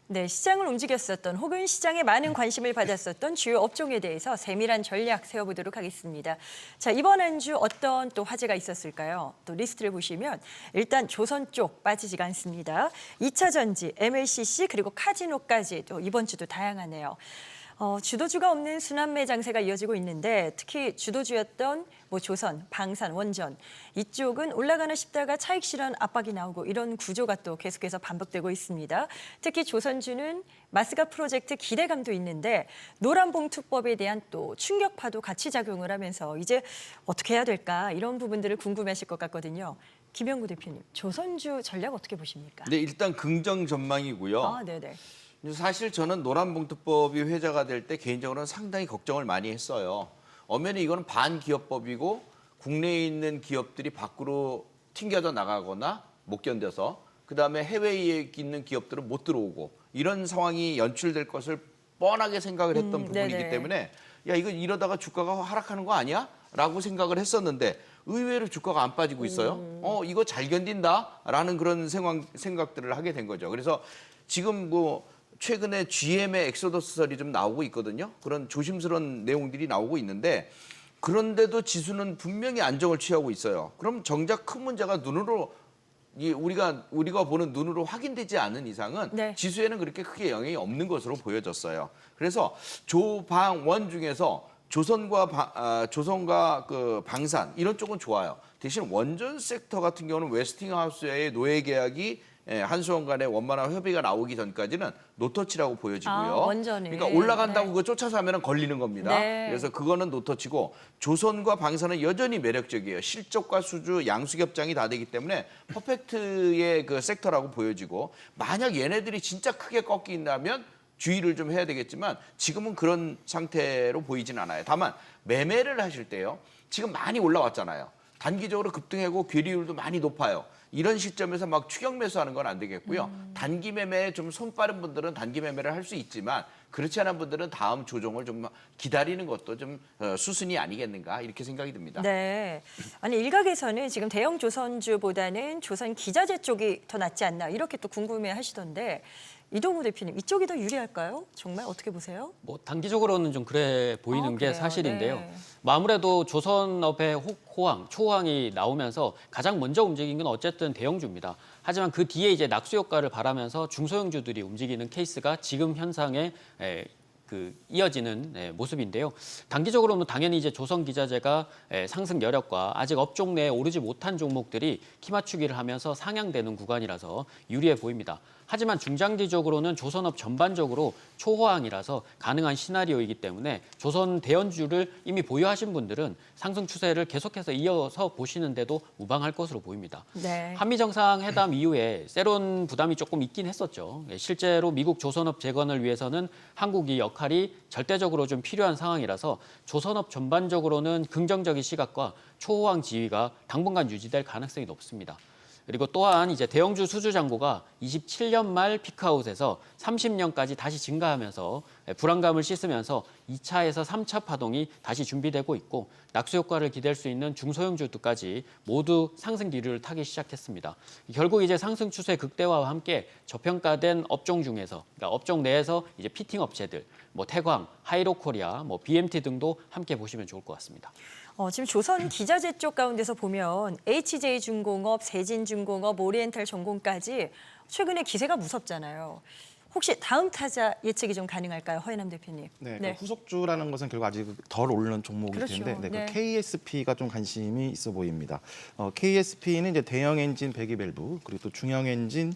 네, 시장을 움직였었던 혹은 시장에 많은 관심을 받았었던 주요 업종에 대해서 세밀한 전략 세워보도록 하겠습니다. 자, 이번 한 주 어떤 또 화제가 있었을까요? 또 리스트를 보시면 일단 조선 쪽 빠지지가 않습니다. 2차 전지, MLCC 그리고 카지노까지 또 이번 주도 다양하네요. 주도주가 없는 순환매 장세가 이어지고 있는데 특히 주도주였던 조선, 방산, 원전 이쪽은 올라가나 싶다가 차익 실현 압박이 나오고 이런 구조가 또 계속해서 반복되고 있습니다. 특히 조선주는 마스가 프로젝트 기대감도 있는데 노란봉투법에 대한 또 충격파도 같이 작용을 하면서 이제 어떻게 해야 될까 이런 부분들을 궁금해하실 것 같거든요. 김영구 대표님, 조선주 전략 어떻게 보십니까? 네, 일단 긍정 전망이고요. 아, 네네. 사실 저는 노란봉투법이 회자가 될 때 개인적으로는 상당히 걱정을 많이 했어요. 엄연히 이거는 반기업법이고 국내에 있는 기업들이 밖으로 튕겨져 나가거나 못 견뎌서 그다음에 해외에 있는 기업들은 못 들어오고 이런 상황이 연출될 것을 뻔하게 생각을 했던 부분이기 네네. 때문에 야, 이거 이러다가 주가가 하락하는 거 아니야? 라고 생각을 했었는데 의외로 주가가 안 빠지고 있어요. 이거 잘 견딘다라는 그런 생각들을 하게 된 거죠. 그래서 지금 최근에 GM의 엑소더스설이 좀 나오고 있거든요. 그런 조심스러운 내용들이 나오고 있는데 그런데도 지수는 분명히 안정을 취하고 있어요. 그럼 정작 큰 문제가 눈으로 우리가 보는 눈으로 확인되지 않는 이상은 네. 지수에는 그렇게 크게 영향이 없는 것으로 보여졌어요. 그래서 조방원 중에서 조선과 그 방산 이런 쪽은 좋아요. 대신 원전 섹터 같은 경우는 웨스팅하우스의 노예 계약이 한수원 간의 원만한 협의가 나오기 전까지는 노터치라고 보여지고요. 아, 원전이. 그러니까 올라간다고 네. 그거 쫓아서 하면 걸리는 겁니다. 네. 그래서 그거는 노터치고 조선과 방산은 여전히 매력적이에요. 실적과 수주, 양수겹장이 다 되기 때문에 퍼펙트의 그 섹터라고 보여지고 만약 얘네들이 진짜 크게 꺾인다면 주의를 좀 해야 되겠지만 지금은 그런 상태로 보이진 않아요. 다만 매매를 하실 때요. 지금 많이 올라왔잖아요. 단기적으로 급등하고 괴리율도 많이 높아요. 이런 시점에서 막 추격 매수하는 건 안 되겠고요. 단기 매매에 좀 손 빠른 분들은 단기 매매를 할 수 있지만 그렇지 않은 분들은 다음 조정을 좀 기다리는 것도 좀 수순이 아니겠는가 이렇게 생각이 듭니다. 네. 아니 일각에서는 지금 대형 조선주보다는 조선 기자재 쪽이 더 낫지 않나 이렇게 또 궁금해 하시던데 이동우 대표님 이쪽이 더 유리할까요? 정말 어떻게 보세요? 단기적으로는 좀 그래 보이는 게 그래요? 사실인데요. 네. 아무래도 조선업의 호황, 초호황이 나오면서 가장 먼저 움직인 건 어쨌든 대형주입니다. 하지만 그 뒤에 이제 낙수 효과를 바라면서 중소형주들이 움직이는 케이스가 지금 현상에 이어지는 모습인데요. 단기적으로는 당연히 이제 조선 기자재가 상승 여력과 아직 업종 내에 오르지 못한 종목들이 키 맞추기를 하면서 상향되는 구간이라서 유리해 보입니다. 하지만 중장기적으로는 조선업 전반적으로 초호황이라서 가능한 시나리오이기 때문에 조선 대연주를 이미 보유하신 분들은 상승 추세를 계속해서 이어서 보시는데도 무방할 것으로 보입니다. 네. 한미 정상회담 이후에 세론 부담이 조금 있긴 했었죠. 실제로 미국 조선업 재건을 위해서는 한국이 역할이 절대적으로 좀 필요한 상황이라서 조선업 전반적으로는 긍정적인 시각과 초호황 지위가 당분간 유지될 가능성이 높습니다. 그리고 또한 이제 대형주 수주 잔고가 27년 말 피크아웃에서 30년까지 다시 증가하면서 불안감을 씻으면서 2차에서 3차 파동이 다시 준비되고 있고 낙수 효과를 기대할 수 있는 중소형주들까지 모두 상승 기류를 타기 시작했습니다. 결국 이제 상승 추세 극대화와 함께 저평가된 업종 중에서 그러니까 업종 내에서 이제 피팅 업체들, 태광, 하이로코리아, BMT 등도 함께 보시면 좋을 것 같습니다. 지금 조선 기자재 쪽 가운데서 보면 HJ중공업, 세진중공업, 오리엔탈 전공까지 최근에 기세가 무섭잖아요. 혹시 다음 타자 예측이 좀 가능할까요? 허연남 대표님. 네, 그 후속주라는 것은 결국 아직 덜 오르는 종목일 그렇죠. 텐데 네. 그 KSP가 좀 관심이 있어 보입니다. KSP는 이제 대형 엔진 배기 밸브 그리고 또 중형 엔진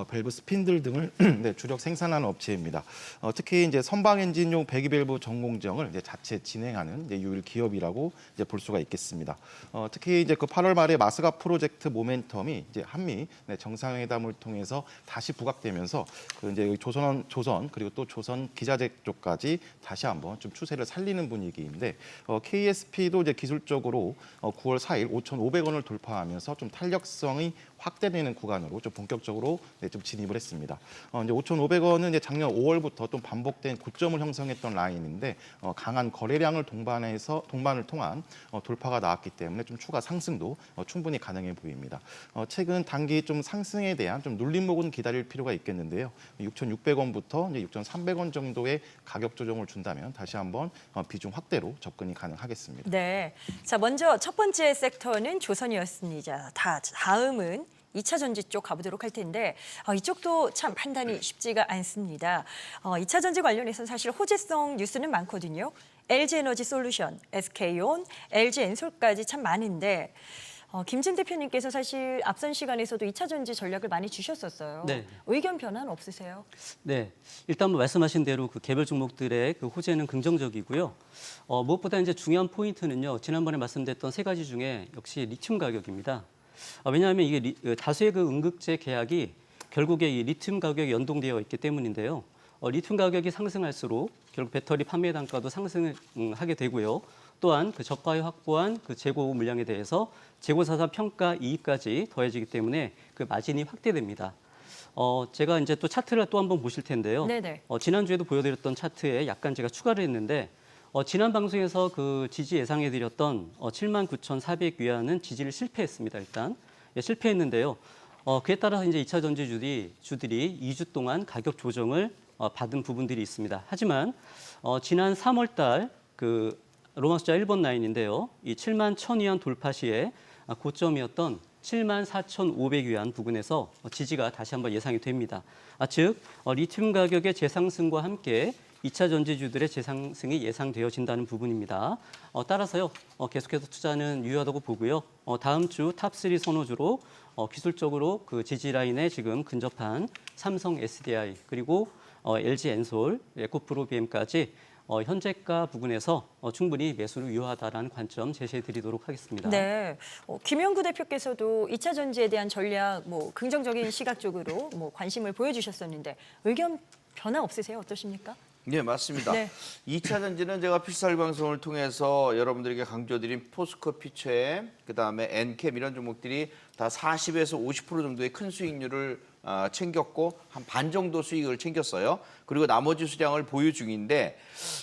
밸브 스핀들 등을 네, 주력 생산하는 업체입니다. 특히 이제 선박 엔진용 배기 밸브 전공정을 이제 자체 진행하는 이제 유일 기업이라고 이제 볼 수가 있겠습니다. 특히 이제 그 8월 말에 마스가 프로젝트 모멘텀이 이제 한미 정상회담을 통해서 다시 부각되면서 그 이제 조선 그리고 또 조선 기자재 쪽까지 다시 한번 좀 추세를 살리는 분위기인데 KSP도 이제 기술적으로 9월 4일 5,500원을 돌파하면서 좀 탄력성이 확대되는 구간으로 좀 본격적으로 좀 진입을 했습니다. 이제 5,500원은 이제 작년 5월부터 또 반복된 고점을 형성했던 라인인데 강한 거래량을 동반을 통한 돌파가 나왔기 때문에 좀 추가 상승도 충분히 가능해 보입니다. 최근 단기 좀 상승에 대한 좀 눌림목은 기다릴 필요가 있겠는데요. 6,600원부터 이제 6,300원 정도의 가격 조정을 준다면 다시 한번 비중 확대로 접근이 가능하겠습니다. 네. 자, 먼저 첫 번째 섹터는 조선이었습니다. 다음은 2차 전지 쪽 가보도록 할 텐데 이쪽도 참 판단이 쉽지가 않습니다. 2차 전지 관련해서는 사실 호재성 뉴스는 많거든요. LG에너지 솔루션, SK온, LG엔솔까지 참 많은데 김진 대표님께서 사실 앞선 시간에서도 2차 전지 전략을 많이 주셨었어요. 네. 의견 변화는 없으세요? 네, 일단 말씀하신 대로 그 개별 종목들의 그 호재는 긍정적이고요. 무엇보다 이제 중요한 포인트는요. 지난번에 말씀드렸던 세 가지 중에 역시 리튬 가격입니다. 왜냐하면 이게 다수의 그 음극재 계약이 결국에 이 리튬 가격에 연동되어 있기 때문인데요. 리튬 가격이 상승할수록 결국 배터리 판매 단가도 상승하게 되고요. 또한 그 저가에 확보한 그 재고 물량에 대해서 재고사사 평가 이익까지 더해지기 때문에 그 마진이 확대됩니다. 제가 이제 또 차트를 또 한번 보실 텐데요. 네네. 지난주에도 보여드렸던 차트에 약간 제가 추가를 했는데 지난 방송에서 그 지지 예상해드렸던 79,400위안은 지지를 실패했습니다. 일단 실패했는데요. 그에 따라서 이제 2차 전지주들이 2주 동안 가격 조정을 받은 부분들이 있습니다. 하지만 지난 3월달 그 로마 숫자 1번 라인인데요. 이 71,000위안 돌파 시에 고점이었던 74,500위안 부근에서 지지가 다시 한번 예상이 됩니다. 즉 리튬 가격의 재상승과 함께 2차 전지주들의 재상승이 예상되어진다는 부분입니다. 따라서요 계속해서 투자는 유효하다고 보고요. 다음 주 탑3 선호주로 기술적으로 그 지지 라인에 지금 근접한 삼성 SDI 그리고 LG엔솔, 에코프로비엠까지 현재가 부근에서 충분히 매수를 유효하다라는 관점 제시해드리도록 하겠습니다. 네, 김영구 대표께서도 2차 전지에 대한 전략, 긍정적인 시각적으로 관심을 보여주셨었는데 의견 변화 없으세요? 어떠십니까? 네, 맞습니다. 네. 2차 전지는 제가 필살 방송을 통해서 여러분들에게 강조드린 포스코 피처엠, 그다음에 엔캠 이런 종목들이 다 40에서 50% 정도의 큰 수익률을 챙겼고 한 반 정도 수익을 챙겼어요. 그리고 나머지 수량을 보유 중인데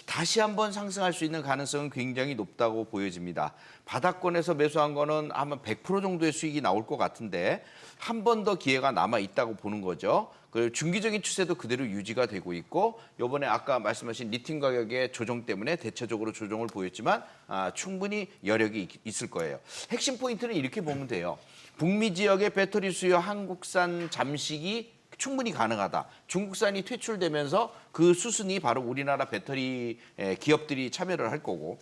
다시 한번 상승할 수 있는 가능성은 굉장히 높다고 보여집니다. 바닥권에서 매수한 거는 아마 100% 정도의 수익이 나올 것 같은데 한 번 더 기회가 남아 있다고 보는 거죠. 그리고 중기적인 추세도 그대로 유지가 되고 있고 이번에 아까 말씀하신 리튬 가격의 조정 때문에 대체적으로 조정을 보였지만 충분히 여력이 있을 거예요. 핵심 포인트는 이렇게 보면 돼요. 북미 지역의 배터리 수요 한국산 잠식이 충분히 가능하다. 중국산이 퇴출되면서 그 수순이 바로 우리나라 배터리 기업들이 참여를 할 거고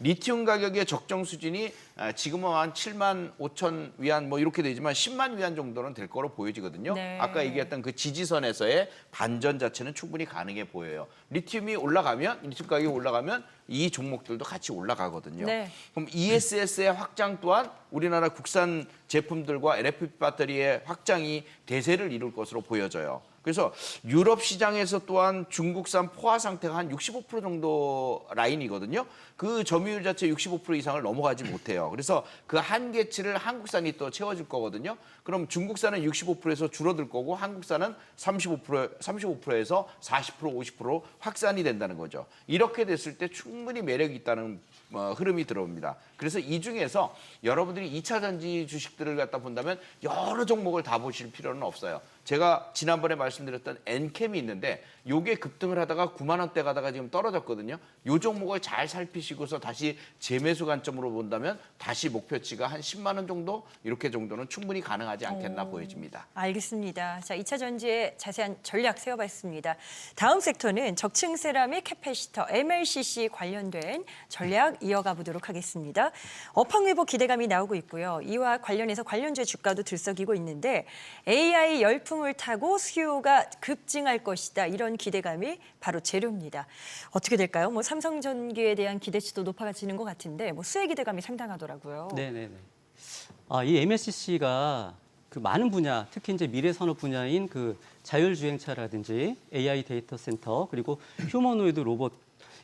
리튬 가격의 적정 수준이 지금은 한 7만 5천 위안 이렇게 되지만 10만 위안 정도는 될 거로 보여지거든요. 네. 아까 얘기했던 그 지지선에서의 반전 자체는 충분히 가능해 보여요. 리튬 가격이 올라가면 이 종목들도 같이 올라가거든요. 네. 그럼 ESS의 확장 또한 우리나라 국산 제품들과 LFP 배터리의 확장이 대세를 이룰 것으로 보여져요. 그래서 유럽 시장에서 또한 중국산 포화 상태가 한 65% 정도 라인이거든요. 그 점유율 자체 65% 이상을 넘어가지 못해요. 그래서 그 한계치를 한국산이 또 채워줄 거거든요. 그럼 중국산은 65%에서 줄어들 거고 한국산은 35%에서 40%, 50% 확산이 된다는 거죠. 이렇게 됐을 때 충분히 매력이 있다는 흐름이 들어옵니다. 그래서 이 중에서 여러분들이 2차 전지 주식들을 갖다 본다면 여러 종목을 다 보실 필요는 없어요. 제가 지난번에 말씀드렸던 엔캠이 있는데 요게 급등을 하다가 9만 원대 가다가 지금 떨어졌거든요. 요 종목을 잘 살피시고서 다시 재매수 관점으로 본다면 다시 목표치가 한 10만 원 정도 이렇게 정도는 충분히 가능하지 않겠나 보여집니다. 알겠습니다. 자, 2차 전지의 자세한 전략 세워봤습니다. 다음 섹터는 적층 세라믹 캐패시터 MLCC 관련된 전략 이어가 보도록 하겠습니다. 업황 회복 기대감이 나오고 있고요. 이와 관련해서 관련주의 주가도 들썩이고 있는데 AI 열풍을 타고 수요가 급증할 것이다. 이런 기대감이 바로 재료입니다. 어떻게 될까요? 삼성전기에 대한 기대치도 높아지는 것 같은데 수혜 기대감이 상당하더라고요. 네네네. 이 MLCC가 그 많은 분야, 특히 이제 미래 산업 분야인 그 자율주행차라든지 AI 데이터 센터 그리고 휴머노이드 로봇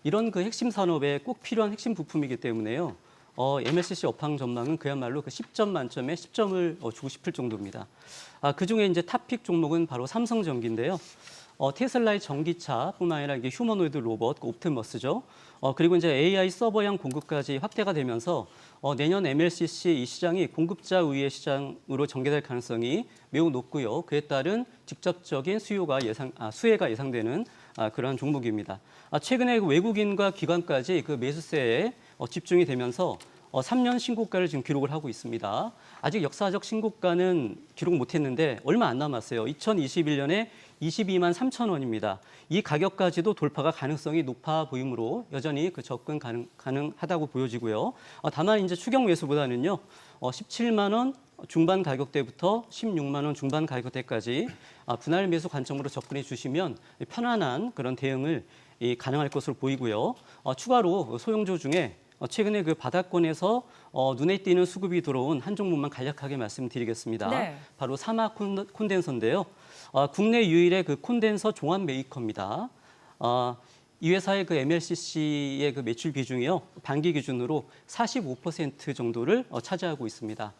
이런 그 핵심 산업에 꼭 필요한 핵심 부품이기 때문에요. MLCC 업황 전망은 그야말로 그 10점 만점에 10점을 주고 싶을 정도입니다. 그중에 이제 탑픽 종목은 바로 삼성전기인데요. 테슬라의 전기차뿐만 아니라 이게 휴머노이드 로봇, 옵티머스죠. 그리고 이제 AI 서버형 공급까지 확대가 되면서 내년 MLCC 이 시장이 공급자 우위의 시장으로 전개될 가능성이 매우 높고요. 그에 따른 직접적인 수혜가 예상되는 그런 종목입니다. 최근에 외국인과 기관까지 그 매수세에 집중이 되면서 3년 신고가를 지금 기록을 하고 있습니다. 아직 역사적 신고가는 기록 못했는데 얼마 안 남았어요. 2021년에 22만 3천 원입니다. 이 가격까지도 돌파가 가능성이 높아 보이므로 여전히 그 접근 가능하다고 보여지고요. 다만 이제 추경 매수보다는요, 17만 원 중반 가격대부터 16만 원 중반 가격대까지 분할 매수 관점으로 접근해 주시면 편안한 그런 대응을 가능할 것으로 보이고요. 추가로 소형주 중에 최근에 그 바닥권에서 눈에 띄는 수급이 들어온 한 종목만 간략하게 말씀드리겠습니다. 네. 바로 사마 콘덴서인데요. 국내 유일의 그 콘덴서 종합 메이커입니다. 이 회사의 그 MLCC의 그 매출 비중이요, 반기 기준으로 45% 정도를 차지하고 있습니다.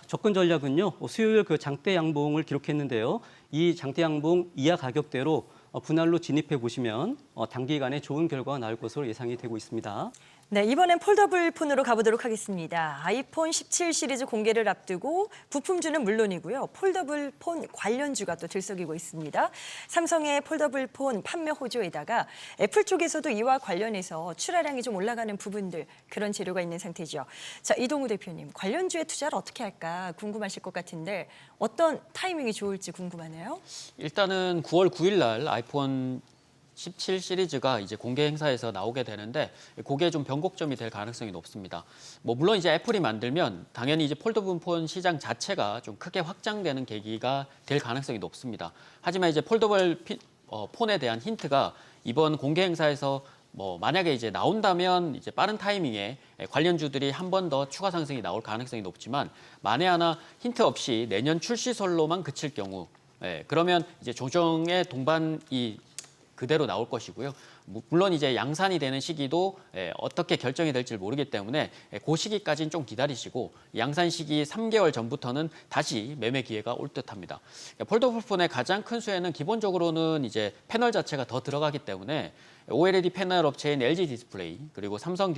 접근 전략은요, 수요일 그 장대 양봉을 기록했는데요. 이 장대 양봉 이하 가격대로 분할로 진입해 보시면 단기간에 좋은 결과가 나올 것으로 예상이 되고 있습니다. 네, 이번엔 폴더블 폰으로 가보도록 하겠습니다. 아이폰 17 시리즈 공개를 앞두고 부품주는 물론이고요. 폴더블 폰 관련주가 또 들썩이고 있습니다. 삼성의 폴더블 폰 판매 호조에다가 애플 쪽에서도 이와 관련해서 출하량이 좀 올라가는 부분들, 그런 재료가 있는 상태죠. 자, 이동우 대표님, 관련주에 투자를 어떻게 할까 궁금하실 것 같은데 어떤 타이밍이 좋을지 궁금하네요. 일단은 9월 9일 날 아이폰 17 시리즈가 이제 공개 행사에서 나오게 되는데 그게 좀 변곡점이 될 가능성이 높습니다. 물론 이제 애플이 만들면 당연히 이제 폴더블 폰 시장 자체가 좀 크게 확장되는 계기가 될 가능성이 높습니다. 하지만 이제 폴더블 폰에 대한 힌트가 이번 공개 행사에서 만약에 이제 나온다면 이제 빠른 타이밍에 관련주들이 한 번 더 추가 상승이 나올 가능성이 높지만 만에 하나 힌트 없이 내년 출시설로만 그칠 경우, 그러면 이제 조정의 동반이 그대로 나올 것이고요. 물론 이제 양산이 되는 시기도 어떻게 결정이 될지 모르기 때문에 그 시기까지는 좀 기다리시고 양산 시기 3개월 전부터는 다시 매매 기회가 올 듯합니다. 폴더블 폰의 가장 큰 수혜는 기본적으로는 이제 패널 자체가 더 들어가기 때문에 OLED 패널 업체인 LG 디스플레이 그리고 삼성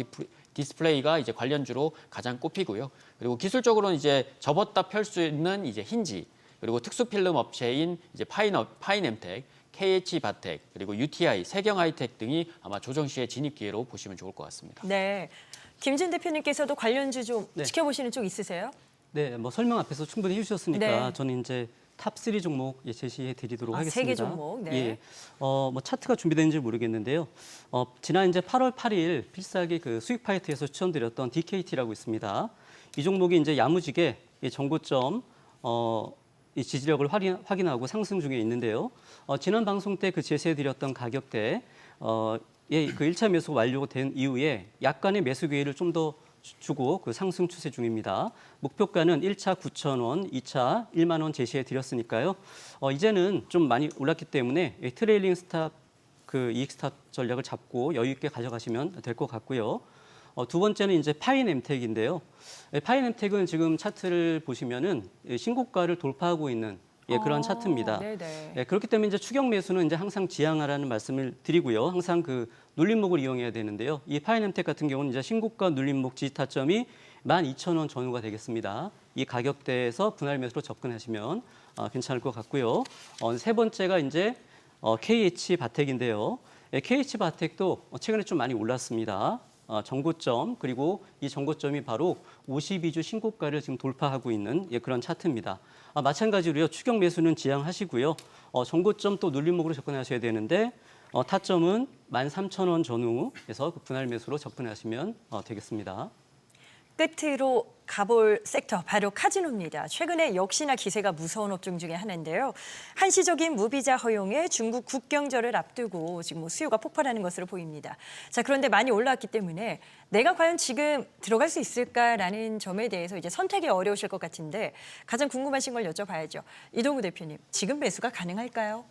디스플레이가 이제 관련주로 가장 꼽히고요. 그리고 기술적으로는 이제 접었다 펼 수 있는 이제 힌지 그리고 특수 필름 업체인 이제 파이넴텍 KH 바텍 그리고 UTI, 세경 하이텍 등이 아마 조정 시의 진입 기회로 보시면 좋을 것 같습니다. 네, 김진 대표님께서도 관련주 좀 지켜보시는 쪽 있으세요? 네, 설명 앞에서 충분히 해주셨으니까 네. 저는 이제 탑 3 종목 제시해 드리도록 하겠습니다. 3개 종목. 네. 예. 차트가 준비되는지 모르겠는데요. 지난 이제 8월 8일 필살기 그 수익 파이트에서 추천드렸던 DKT라고 있습니다. 이 종목이 이제 야무지게 전고점 이 지지력을 확인하고 상승 중에 있는데요. 지난 방송 때 그 제시해드렸던 가격대 그 1차 매수가 완료된 이후에 약간의 매수 기회를 좀 더 주고 그 상승 추세 중입니다. 목표가는 1차 9,000원, 2차 1만 원 제시해드렸으니까요. 이제는 좀 많이 올랐기 때문에 트레일링 스탑 그 이익 스탑 전략을 잡고 여유 있게 가져가시면 될 것 같고요. 두 번째는 이제 파이넴텍인데요. 파이넴텍은 지금 차트를 보시면은 신고가를 돌파하고 있는 그런 차트입니다. 네네. 그렇기 때문에 이제 추격 매수는 이제 항상 지양하라는 말씀을 드리고요. 항상 그 눌림목을 이용해야 되는데요. 이 파이넴텍 같은 경우는 이제 신고가 눌림목 지지 타점이 12,000원 전후가 되겠습니다. 이 가격대에서 분할 매수로 접근하시면 괜찮을 것 같고요. 세 번째가 이제 KH 바텍인데요. KH 바텍도 최근에 좀 많이 올랐습니다. 정고점 그리고 이 정고점이 바로 52주 신고가를 지금 돌파하고 있는 그런 차트입니다. 마찬가지로요. 추격 매수는 지양하시고요. 정고점 또 눌림목으로 접근하셔야 되는데 타점은 13,000원 전후에서 그 분할 매수로 접근하시면 되겠습니다. 끝으로 가볼 섹터 바로 카지노입니다. 최근에 역시나 기세가 무서운 업종 중에 하나인데요. 한시적인 무비자 허용에 중국 국경절을 앞두고 지금 수요가 폭발하는 것으로 보입니다. 자, 그런데 많이 올라왔기 때문에 내가 과연 지금 들어갈 수 있을까라는 점에 대해서 이제 선택이 어려우실 것 같은데 가장 궁금하신 걸 여쭤봐야죠. 이동우 대표님, 지금 매수가 가능할까요?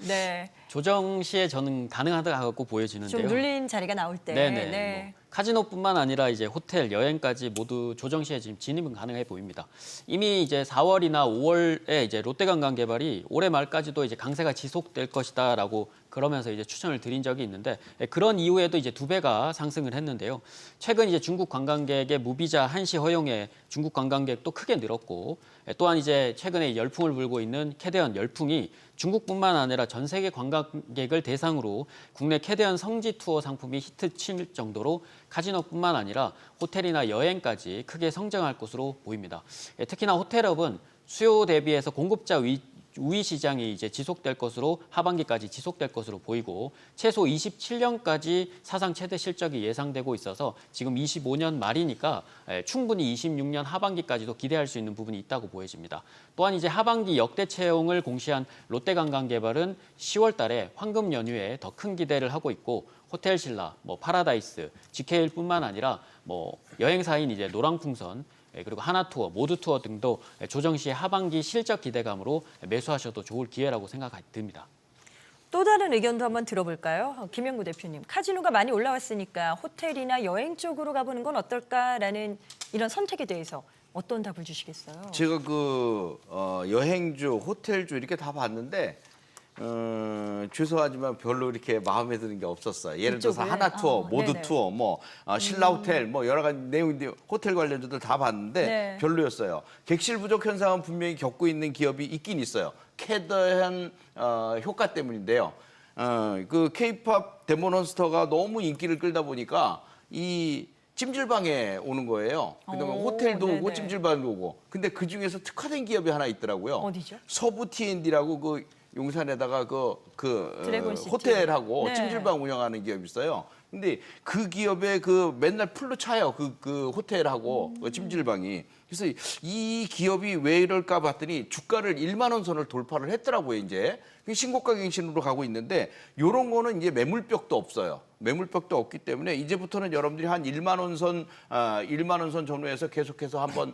네. 조정 시에 저는 가능하다고 보여지는데요. 좀 눌린 자리가 나올 때. 네네. 네. 카지노뿐만 아니라 이제 호텔, 여행까지 모두 조정 시에 지금 진입은 가능해 보입니다. 이미 이제 4월이나 5월에 이제 롯데관광개발이 올해 말까지도 이제 강세가 지속될 것이다라고 그러면서 이제 추천을 드린 적이 있는데 그런 이후에도 이제 2배가 상승을 했는데요. 최근 이제 중국 관광객의 무비자 한시 허용에 중국 관광객도 크게 늘었고 또한 이제 최근에 열풍을 불고 있는 캐대언 열풍이 중국뿐만 아니라 전 세계 관광객을 대상으로 국내 캐대언 성지 투어 상품이 히트칠 정도로 카지노뿐만 아니라 호텔이나 여행까지 크게 성장할 것으로 보입니다. 특히나 호텔업은 수요 대비해서 공급자 우위 시장이 이제 지속될 것으로 하반기까지 지속될 것으로 보이고 최소 27년까지 사상 최대 실적이 예상되고 있어서 지금 25년 말이니까 충분히 26년 하반기까지도 기대할 수 있는 부분이 있다고 보여집니다. 또한 이제 하반기 역대 채용을 공시한 롯데관광개발은 10월 달에 황금 연휴에 더 큰 기대를 하고 있고 호텔신라, 파라다이스, GKL뿐만 아니라 여행사인 이제 노랑풍선 그리고 하나투어, 모두투어 등도 조정 시 하반기 실적 기대감으로 매수하셔도 좋을 기회라고 생각이 듭니다. 또 다른 의견도 한번 들어볼까요? 김영구 대표님, 카지노가 많이 올라왔으니까 호텔이나 여행 쪽으로 가보는 건 어떨까라는 이런 선택에 대해서 어떤 답을 주시겠어요? 제가 여행주, 호텔주 이렇게 다 봤는데 죄송하지만 별로 이렇게 마음에 드는 게 없었어요. 예를 들어서 이쪽을? 하나투어, 네네. 모두투어, 신라호텔 여러 가지 내용인데 호텔 관련주들 다 봤는데 네. 별로였어요. 객실 부족 현상은 분명히 겪고 있는 기업이 있긴 있어요. 캐더한 효과 때문인데요. 그 K-팝 데모넌스터가 너무 인기를 끌다 보니까 이 찜질방에 오는 거예요. 그다음에 오, 호텔도 오고 네네. 찜질방도 오고. 근데 그 중에서 특화된 기업이 하나 있더라고요. 어디죠? 서부 T&D라고 그 용산에다가 드래곤시티. 호텔하고 네. 찜질방 운영하는 기업이 있어요. 근데 그 기업에 맨날 풀로 차요. 그 호텔하고 그 찜질방이. 그래서 이 기업이 왜 이럴까 봤더니 주가를 1만 원 선을 돌파를 했더라고요, 이제. 신고가 갱신으로 가고 있는데 요런 거는 이제 매물벽도 없어요. 매물벽도 없기 때문에 이제부터는 여러분들이 한 1만 원 선 전후에서 계속해서 한번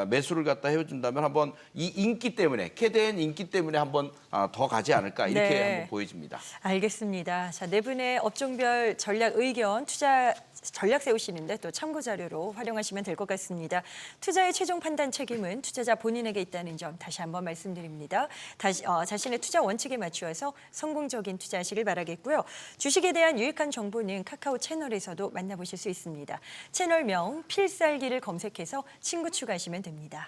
매수를 갖다 해준다면 한번 이 인기 때문에 캐대한 인기 때문에 한번 더 가지 않을까 이렇게 네. 한번 보여집니다. 알겠습니다. 자, 네 분의 업종별 전략 의견, 투자 전략 세우시는데 또 참고 자료로 활용하시면 될 것 같습니다. 투자의 최종 판단 책임은 투자자 본인에게 있다는 점 다시 한번 말씀드립니다. 자신의 투자 원칙에 맞추어서 성공적인 투자하시길 바라겠고요. 주식에 대한 유익한 정보는 카카오 채널에서도 만나보실 수 있습니다. 채널명 필살기를 검색해서 친구 추가하시면 됩니다.